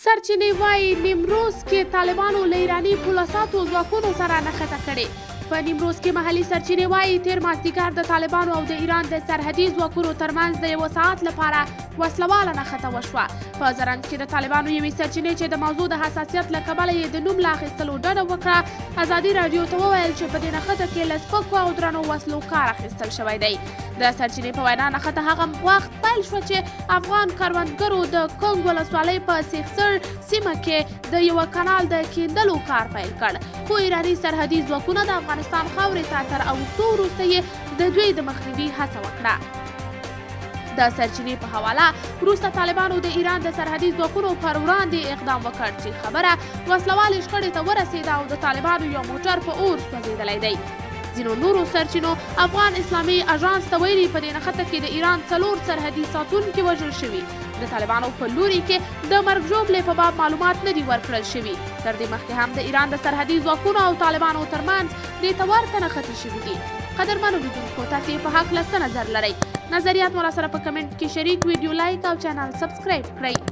سرچینې وایي نیمروز کې طالبانو له ایراني پولساتو ځواکونو سره نښته کړې. په نیمروز کې محلي سرچینې وایي تېر مازدیګر د طالبانو او د ایران د سرحدي ځواکونو ترمنځ د 1 ساعت لپاره وسلواله نښته وشوه. په زرنج کې د طالبانو یوې سرچینې چې د موضوع د حساسیت له کبله یې د نوم له اخیستلو ډډه وکړه، ازادي راډیو ته وویل چې په دې نښته کې له سپکو او درنو وسلو کار اخیستل شوی دی. د سرچینې په وینا نښته هغه وخت پیل شوه چې افغان کروندګرو د کنگ ولسوالۍ په سیخسر سیمه کې د یوه کانال د کیندلو کار پیل کړ، خو ایراني سرحدي ځواکونه د افغانستان خاورې ته تر اوښتو وروسته یې د دوی د مخنیوي هڅه وکړه. د سرچینې په حواله وروسته طالبانو د ایران د سرحدي ځواکونو پر وړاندې اقدام وکړ چې خبره وسلوالې شخړې ته ورسېده او د طالبانو یو موټر په اور سوځېدلی دی. ځینو نورو سرچینو افغان اسلامي اژانس ته ویلي په دې نښته کې د ایران 4 سرحدي ساتونکي وژل شوي. د طالبانو په لوري کې د مرګ ژوبلې په باب معلومات نه دي ورکړل شوي. تر دې مخکې هم د ایران د سرحدي ځواکونو او طالبانو ترمنځ دې ته ورته نښتې شوي دي. قدرمنو لیدونکو، تاسې په هکله څه نظر لرئ؟ نظریات مو راسره په کمنټ کې شریک، ویډیو لایک او چینل سبسکرایب کړئ.